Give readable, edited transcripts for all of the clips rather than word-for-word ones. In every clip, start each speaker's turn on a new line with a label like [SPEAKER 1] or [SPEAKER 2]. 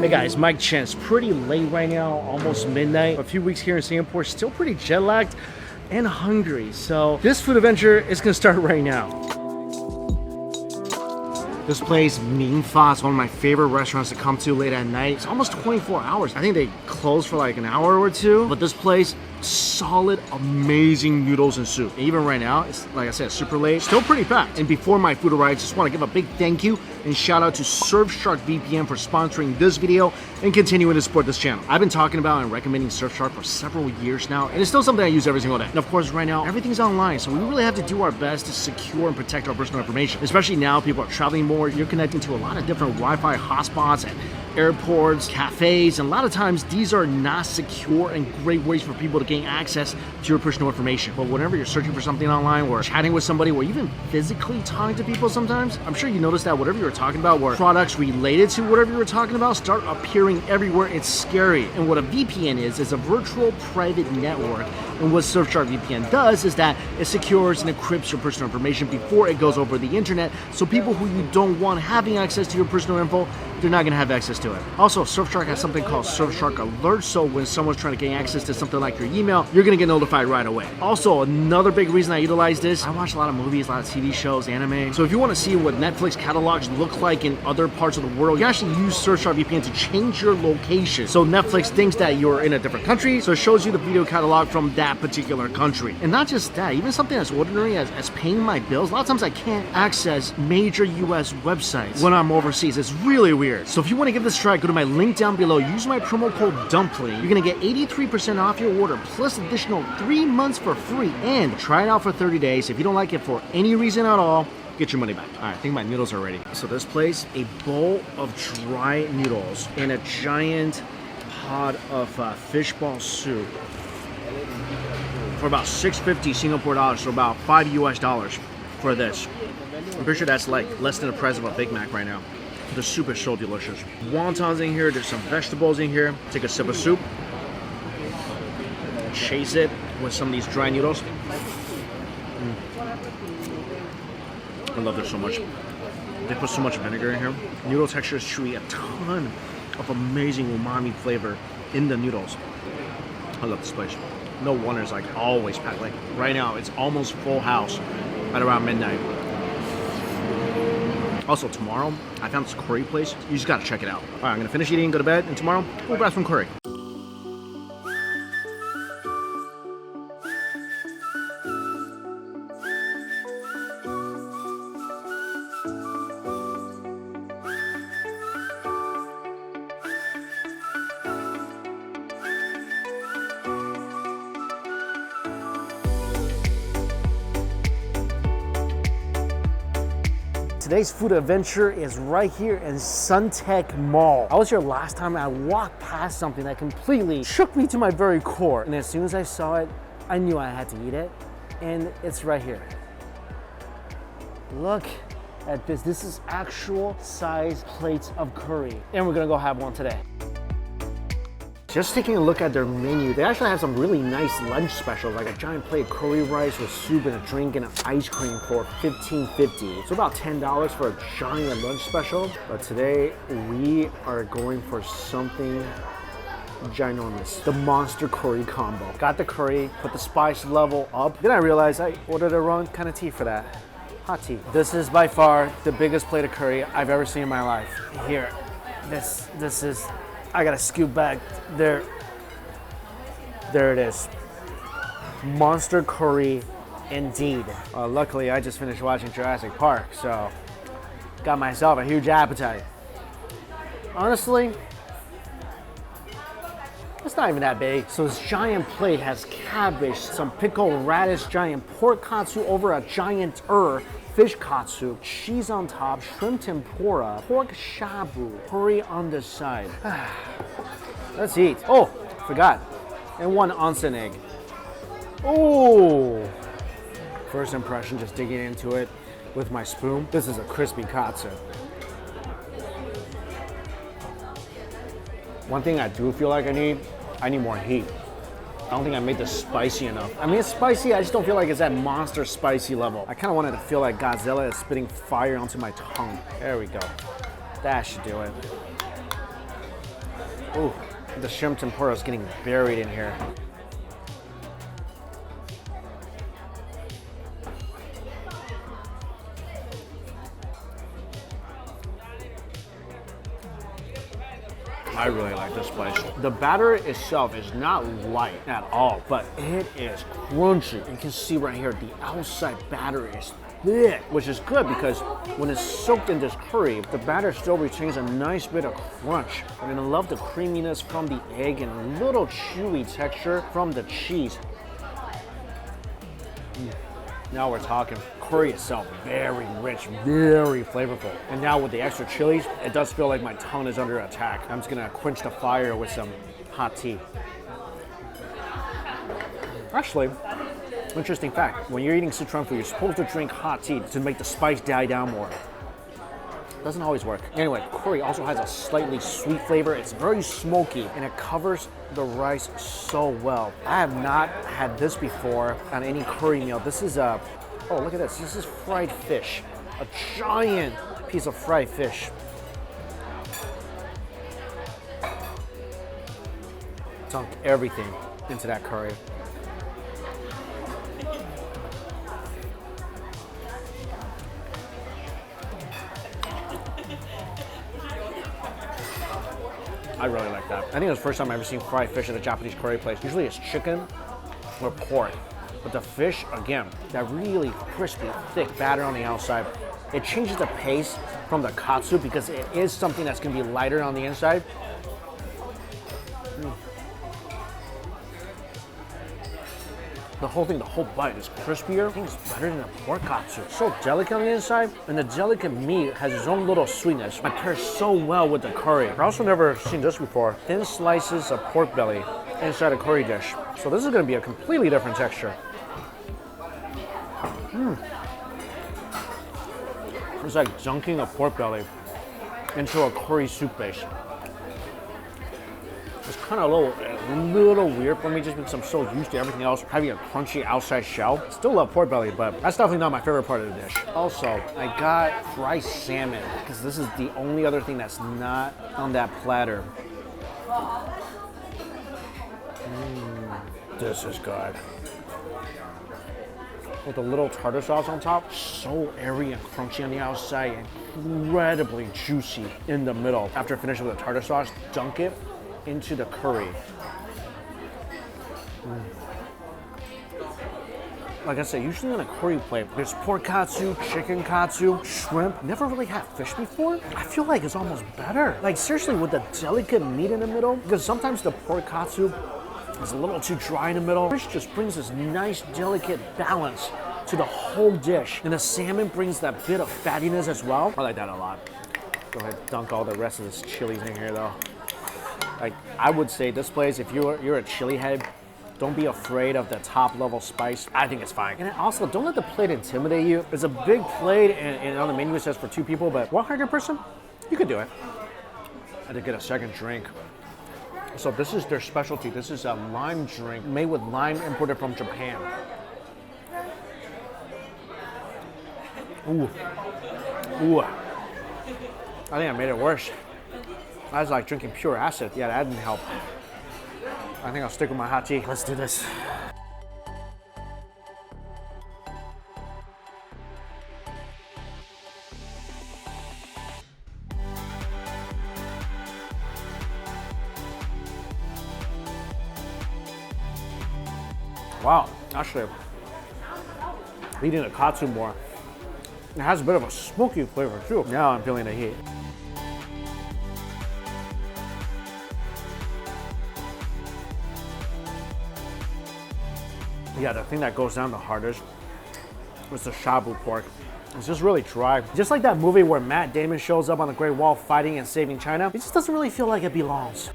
[SPEAKER 1] Hey guys, Mike Chen. It's pretty late right now, almost midnight. A few weeks here in Singapore, still pretty jet lagged and hungry. So this food adventure is gonna start right now. This place, Ming Fa, is one of my favorite restaurants to come to late at night. It's almost 24 hours. I think they close for like an hour or two, but this place, solid, amazing noodles and soup. And even right now, it's like I said, super late, still pretty packed. And before my food arrives, just want to give a big thank you and shout out to Surfshark VPN for sponsoring this video and continuing to support this channel. I've been talking about and recommending Surfshark for several years now, and it's still something I use every single day. And of course, right now, everything's online, so we really have to do our best to secure and protect our personal information. Especially now, people are traveling more. You're connecting to a lot of different Wi-Fi hotspots at airports, cafes, and a lot of times these are not secure and great ways for people to gain access to your personal information. But whenever you're searching for something online or chatting with somebody or even physically talking to people sometimes, I'm sure you noticed that whatever you were talking about or products related to whatever you were talking about start appearing everywhere. It's scary. And what a VPN is a virtual private network. And what Surfshark VPN does is that it secures and encrypts your personal information before it goes over the internet. So people who you don't want having access to your personal info, they're not gonna have access to it. Also, Surfshark has something called Surfshark Alert, so when someone's trying to gain access to something like your email, you're gonna get notified right away. Also, another big reason I utilize this, I watch a lot of movies, a lot of TV shows, anime. So if you wanna see what Netflix catalogs look like in other parts of the world, you actually use Surfshark VPN to change your location. So Netflix thinks that you're in a different country, so it shows you the video catalog from that particular country. And not just that, even something as ordinary as paying my bills, a lot of times I can't access major US websites when I'm overseas. It's really weird. So if you want to give this a try, go to my link down below. Use my promo code Dumpling. You're going to get 83% off your order plus additional 3 months for free. And try it out for 30 days. If you don't like it for any reason at all, get your money back. All right, I think my noodles are ready. So this place, a bowl of dry noodles and a giant pot of fishball soup for about $6.50 Singapore dollars, so about $5 US for this. I'm pretty sure that's like less than the price of a Big Mac right now. The soup is so delicious. Wontons in here, there's some vegetables in here. Take a sip of soup. Chase it with some of these dry noodles. I love this so much. They put so much vinegar in here. Noodle texture is chewy, a ton of amazing umami flavor in the noodles. I love this place. No wonder it's like always packed. Like right now, it's almost full house at around midnight. Also, tomorrow, I found this curry place. You just gotta check it out. All right, I'm gonna finish eating, go to bed, and tomorrow, we'll grab some curry. Today's food adventure is right here in Suntec Mall. I was here last time and I walked past something that completely shook me to my very core. And as soon as I saw it, I knew I had to eat it. And it's right here. Look at this. This is actual size plates of curry. And we're gonna go have one today. Just taking a look at their menu, they actually have some really nice lunch specials, like a giant plate of curry rice with soup and a drink and an ice cream for $15.50. So about $10 for a giant lunch special. But today, we are going for something ginormous. The monster curry combo. Got the curry, put the spice level up. Then I realized I ordered the wrong kind of tea for that. Hot tea. This is by far the biggest plate of curry I've ever seen in my life. Here, this is, I gotta scoop back. There it is. Monster curry indeed. Luckily, I just finished watching Jurassic Park, so got myself a huge appetite. Honestly, it's not even that big. So this giant plate has cabbage, some pickled radish, giant pork katsu over a giant fish katsu, cheese on top, shrimp tempura, pork shabu, curry on the side. Let's eat. Oh, forgot. And one onsen egg. Oh! First impression, just digging into it with my spoon. This is a crispy katsu. One thing I do feel like I need more heat. I don't think I made this spicy enough. I mean, it's spicy, I just don't feel like it's that monster spicy level. I kind of wanted to feel like Godzilla is spitting fire onto my tongue. There we go. That should do it. Ooh, the shrimp tempura is getting buried in here. I really like this place. The batter itself is not light at all, but it is crunchy. You can see right here, the outside batter is thick, which is good because when it's soaked in this curry, the batter still retains a nice bit of crunch. And I love the creaminess from the egg and a little chewy texture from the cheese. Now we're talking. Curry itself, very rich, very flavorful. And now with the extra chilies, it does feel like my tongue is under attack. I'm just gonna quench the fire with some hot tea. Actually, interesting fact, when you're eating Sichuan food, you're supposed to drink hot tea to make the spice die down more. Doesn't always work. Anyway, curry also has a slightly sweet flavor. It's very smoky and it covers the rice so well. I have not had this before on any curry meal. This is a, oh look at this. This is fried fish. A giant piece of fried fish. Dunk everything into that curry. I really like that. I think it was the first time I've ever seen fried fish at a Japanese curry place. Usually it's chicken or pork. But the fish, again, that really crispy, thick batter on the outside. It changes the pace from the katsu because it is something that's gonna be lighter on the inside. The whole thing, the whole bite is crispier. I think it's better than a pork katsu. So delicate on the inside, and the delicate meat has its own little sweetness. It pairs so well with the curry. I've also never seen this before. Thin slices of pork belly inside a curry dish. So this is gonna be a completely different texture. It's like dunking a pork belly into a curry soup base. It's kind of a little weird for me just because I'm so used to everything else having a crunchy outside shell. Still love pork belly, but that's definitely not my favorite part of the dish. Also, I got fried salmon because this is the only other thing that's not on that platter. This is good. With a little tartar sauce on top, so airy and crunchy on the outside, incredibly juicy in the middle. After finishing with the tartar sauce, dunk it into the curry. Like I said, usually on a curry plate, there's pork katsu, chicken katsu, shrimp. Never really had fish before. I feel like it's almost better. Like seriously, with the delicate meat in the middle, because sometimes the pork katsu is a little too dry in the middle. Fish just brings this nice, delicate balance to the whole dish. And the salmon brings that bit of fattiness as well. I like that a lot. Go ahead, dunk all the rest of this chilies in here though. Like, I would say this place, if you're a chili head, don't be afraid of the top level spice. I think it's fine. And also, don't let the plate intimidate you. It's a big plate and on the menu it says for 2 people, but 100 person, you could do it. I had to get a second drink. So this is their specialty. This is a lime drink made with lime imported from Japan. Ooh. Ooh. I think I made it worse. I was like drinking pure acid. Yeah, that didn't help. I think I'll stick with my hot tea. Let's do this. Wow, actually, eating the katsu more. It has a bit of a smoky flavor too. Now I'm feeling the heat. Yeah, the thing that goes down the hardest is the shabu pork. It's just really dry. Just like that movie where Matt Damon shows up on the Great Wall fighting and saving China, it just doesn't really feel like it belongs.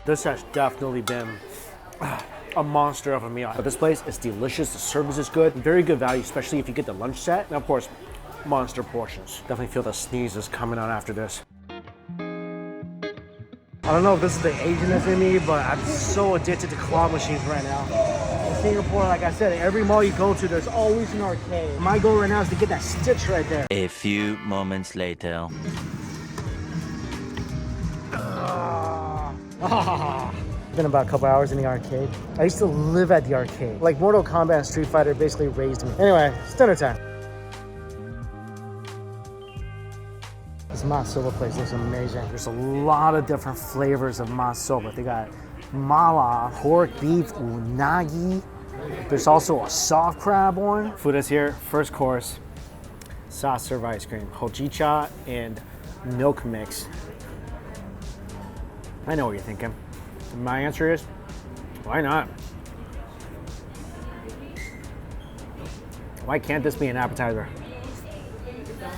[SPEAKER 1] This has definitely been a monster of a meal. But this place is delicious. The service is good. Very good value, especially if you get the lunch set. And of course, monster portions. Definitely feel the sneezes coming out after this. I don't know if this is the Asianness in me, but I'm so addicted to claw machines right now. In Singapore, like I said, every mall you go to, there's always an arcade. My goal right now is to get that Stitch right there.
[SPEAKER 2] A few moments later.
[SPEAKER 1] Been about a couple hours in the arcade. I used to live at the arcade. Like Mortal Kombat and Street Fighter basically raised me. Anyway, it's dinner time. This Mazsoba place looks amazing. There's a lot of different flavors of Mazsoba. They got mala, pork, beef, unagi. There's also a soft crab one. Food is here. First course, soft serve ice cream, hojicha, and milk mix. I know what you're thinking. My answer is, why not? Why can't this be an appetizer?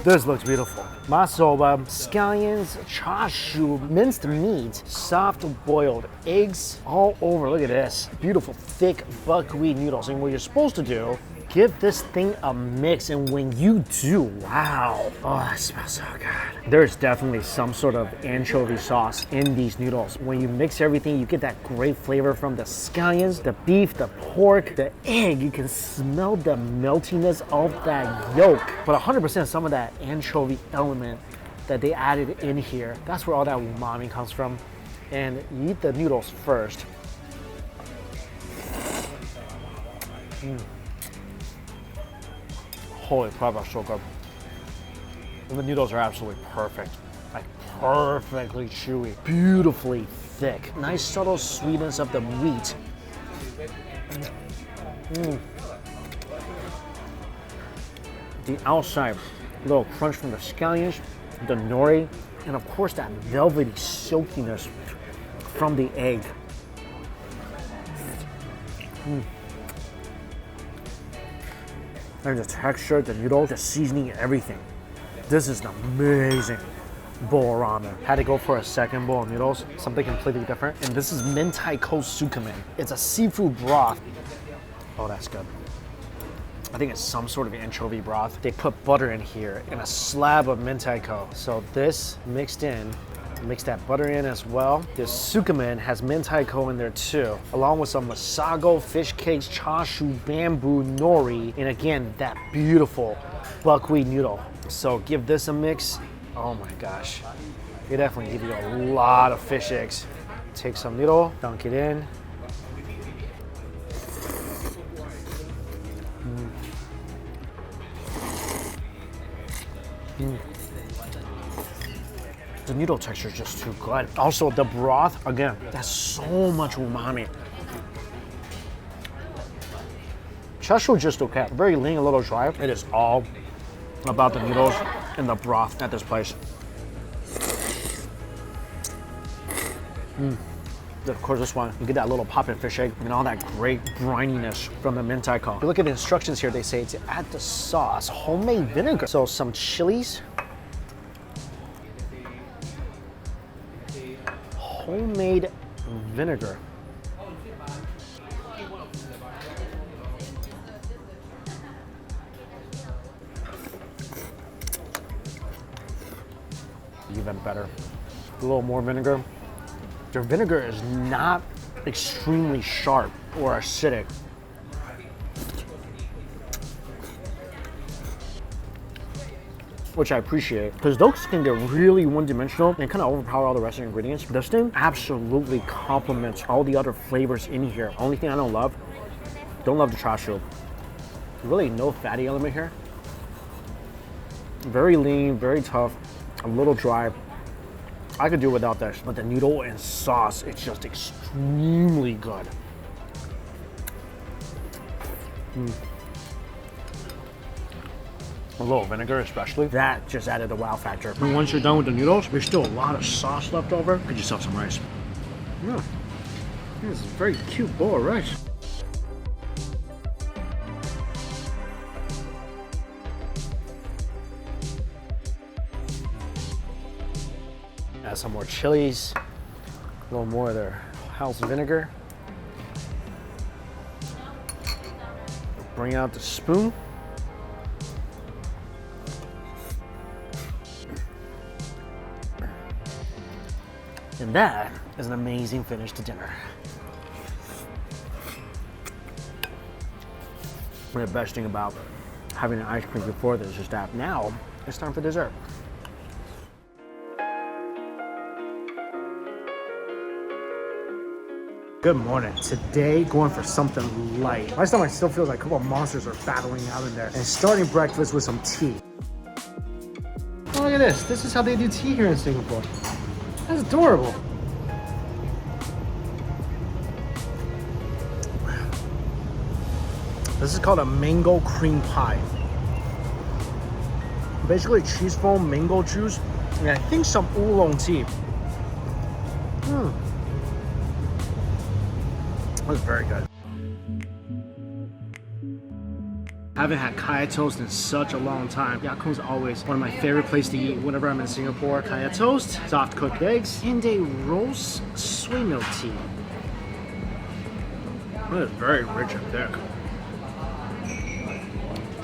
[SPEAKER 1] This looks beautiful. Mazsoba, scallions, chashu, minced meat, soft boiled eggs all over. Look at this. Beautiful, thick buckwheat noodles. And what you're supposed to do, give this thing a mix. And when you do, wow. Oh, that smells so good. There's definitely some sort of anchovy sauce in these noodles. When you mix everything, you get that great flavor from the scallions, the beef, the pork, the egg. You can smell the meltiness of that yolk. But 100% some of that anchovy element that they added in here, that's where all that umami comes from. And you eat the noodles first. Holy crap, that's so good. And the noodles are absolutely perfect. Like perfectly chewy, beautifully thick. Nice subtle sweetness of the wheat. The outside, little crunch from the scallions, the nori, and of course that velvety silkiness from the egg. And the texture, the noodles, the seasoning, everything. This is an amazing bowl of ramen. Had to go for a second bowl of noodles, something completely different. And this is Mentai Sukamen. It's a seafood broth. Oh, that's good. I think it's some sort of anchovy broth. They put butter in here and a slab of mentaiko. So this mixed in, mix that butter in as well. This sukamen has mentaiko in there too, along with some masago, fish cakes, chashu, bamboo, nori, and again, that beautiful buckwheat noodle. So give this a mix. Oh my gosh. They definitely give you a lot of fish eggs. Take some noodle, dunk it in. The noodle texture is just too good. Also, the broth, again, that's so much umami. Chashu just okay. Very lean, a little dry. It is all about the noodles and the broth at this place. Of course, this one, you get that little pop-in fish egg and all that great brininess from the mentaiko. If you look at the instructions here, they say to add the sauce, homemade vinegar. So some chilies. Homemade vinegar. Even better. A little more vinegar. Their vinegar is not extremely sharp or acidic. Which I appreciate, because those can get really one-dimensional and kind of overpower all the rest of the ingredients. This thing absolutely complements all the other flavors in here. Only thing I don't love the chashu. Really no fatty element here. Very lean, very tough, a little dry. I could do without this, but the noodle and sauce, it's just extremely good. A little vinegar especially, that just added the wow factor. And once you're done with the noodles, there's still a lot of sauce left over. Get yourself some rice. Yeah, this is a very cute bowl of rice. Add some more chilies, a little more of their house vinegar. Bring out the spoon. And that is an amazing finish to dinner. And the best thing about having an ice cream before this is that now it's time for dessert. Good morning. Today, going for something light. My stomach still feels like a couple of monsters are battling out in there. And starting breakfast with some tea. Oh, look at this. This is how they do tea here in Singapore. That's adorable. This is called a mango cream pie. Basically cheese foam, mango juice, and I think some oolong tea. That's very good. I haven't had kaya toast in such a long time. Yakun's always one of my favorite places to eat whenever I'm in Singapore. Kaya toast, soft cooked eggs, and a roast soy milk tea. It is very rich and thick.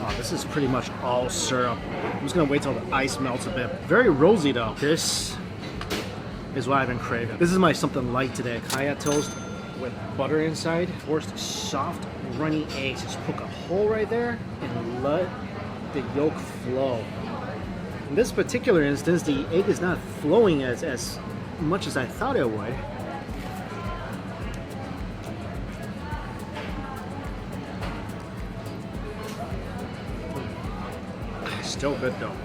[SPEAKER 1] Oh, this is pretty much all syrup. I'm just gonna wait till the ice melts a bit. Very rosy though. This is what I've been craving. This is my something light today. Kaya toast with butter inside. Forced soft, runny eggs. Just poke a hole right there and let the yolk flow. In this particular instance, the egg is not flowing as much as I thought it would. Still good though.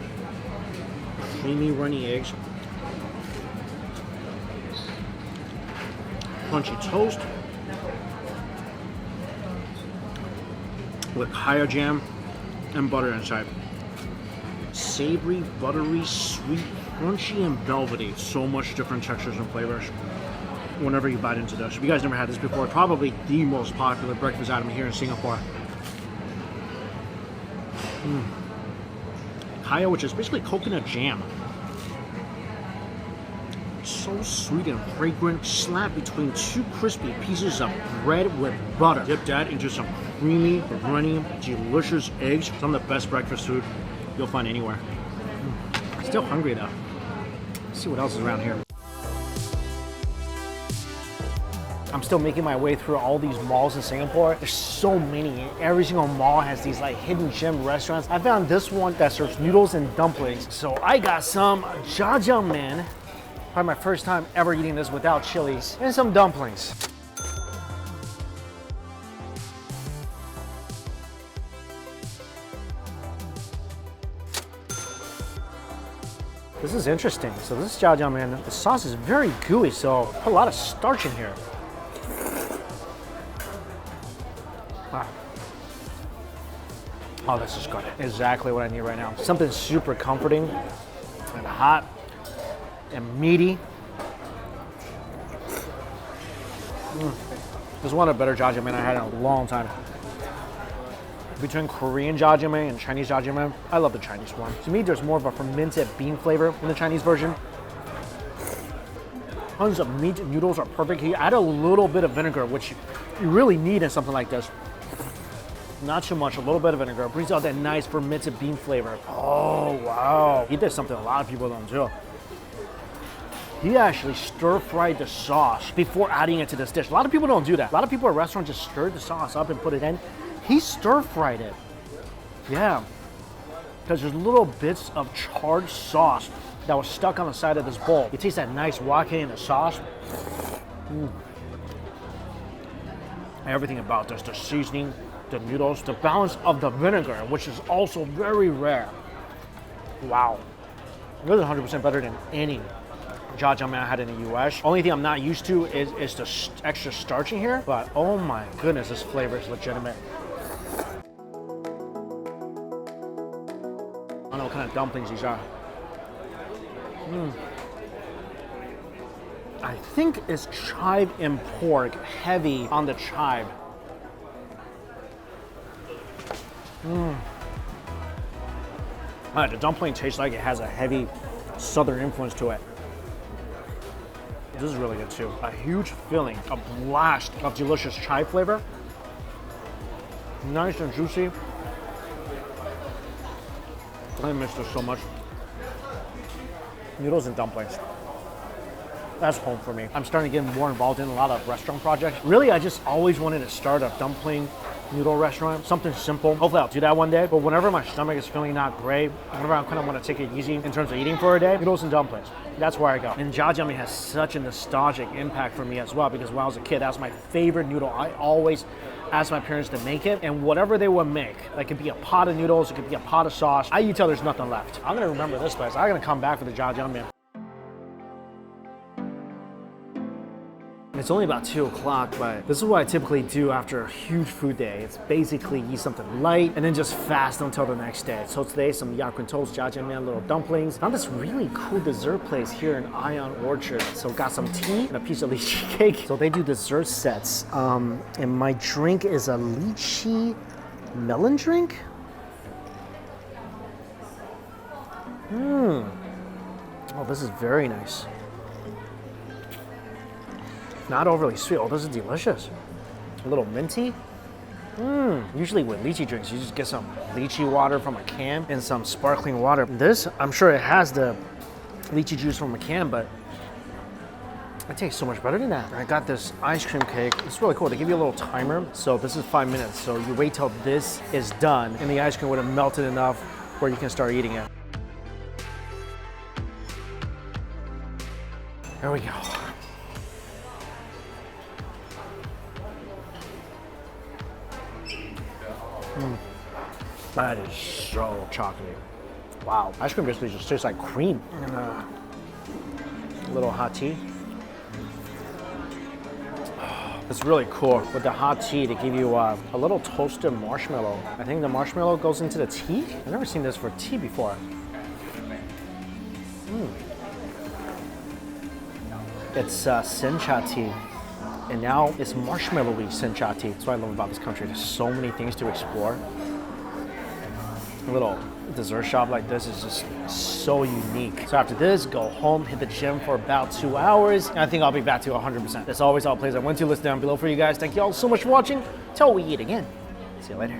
[SPEAKER 1] Creamy, runny eggs. Crunchy toast with kaya jam and butter inside. Savory, buttery, sweet, crunchy, and velvety. So much different textures and flavors whenever you bite into this. If you guys never had this before, probably the most popular breakfast item here in Singapore. Kaya, which is basically coconut jam. So sweet and fragrant, slapped between two crispy pieces of bread with butter. Dip that into some creamy, runny, delicious eggs. Some of the best breakfast food you'll find anywhere. Still hungry though. Let's see what else is around here. I'm still making my way through all these malls in Singapore. There's so many. Every single mall has these like hidden gem restaurants. I found this one that serves noodles and dumplings. So I got some jjajangmyeon. Probably my first time ever eating this without chilies. And some dumplings. This is interesting. So this is jjajangmyeon. The sauce is very gooey, so put a lot of starch in here. Wow. Oh, this is good. Exactly what I need right now. Something super comforting and hot and meaty. This is one of the better jjajangmyeon I had in a long time. Between Korean jjajangmyeon and Chinese jjajangmyeon, I love the Chinese one. To me, there's more of a fermented bean flavor in the Chinese version. Tons of meat, noodles are perfect. You add a little bit of vinegar, which you really need in something like this. Not too much, a little bit of vinegar. Brings out that nice fermented bean flavor. Oh, wow. He did something a lot of people don't do. He actually stir-fried the sauce before adding it to this dish. A lot of people don't do that. A lot of people at restaurants just stir the sauce up and put it in. He stir-fried it. Yeah. Because there's little bits of charred sauce that was stuck on the side of this bowl. You taste that nice wok in the sauce. Everything about this, the seasoning, the noodles, the balance of the vinegar, which is also very rare. Wow. This is 100% better than any jjajangmyeon I had in the US. Only thing I'm not used to is the extra starch in here, but oh my goodness, this flavor is legitimate. I don't know what kind of dumplings these are. I think it's chive and pork, heavy on the chive. The dumpling tastes like it has a heavy southern influence to it. This is really good too. A huge filling, a blast of delicious chive flavor. Nice and juicy. I miss this so much. Noodles and dumplings. That's home for me. I'm starting to get more involved in a lot of restaurant projects. Really, I just always wanted to start a dumpling noodle restaurant, something simple. Hopefully I'll do that one day. But whenever my stomach is feeling not great, whenever I kind of want to take it easy in terms of eating for a day, noodles and dumplings. That's where I go. And jjajangmyeon has such a nostalgic impact for me as well, because when I was a kid, that was my favorite noodle. I always asked my parents to make it, and whatever they would make, like it could be a pot of noodles, it could be a pot of sauce, I eat till there's nothing left. I'm gonna remember this place. I'm gonna come back for the jjajangmyeon. It's only about 2 o'clock, but this is what I typically do after a huge food day. It's basically eat something light and then just fast until the next day. So today, some Yakun Toast, jjajangmyeon, little dumplings. Found this really cool dessert place here in Ion Orchard. So got some tea and a piece of lychee cake. So they do dessert sets. And my drink is a lychee melon drink. Oh, this is very nice. Not overly sweet. Oh, this is delicious. A little minty. Usually with lychee drinks, you just get some lychee water from a can and some sparkling water. This, I'm sure it has the lychee juice from a can, but it tastes so much better than that. I got this ice cream cake. It's really cool. They give you a little timer. So this is 5 minutes. So you wait till this is done and the ice cream would have melted enough where you can start eating it. There we go. That is so chocolatey. Wow. Ice cream basically just tastes like cream. And a little hot tea. It's really cool with the hot tea to give you a little toasted marshmallow. I think the marshmallow goes into the tea. I've never seen this for tea before. It's sencha tea. And now it's marshmallowy sencha tea. That's what I love about this country. There's so many things to explore. A little dessert shop like this is just so unique. So after this, go home, hit the gym for about 2 hours, and I think I'll be back to 100%. That's always all places I went to. List down below for you guys. Thank you all so much for watching. Till we eat again. See you later.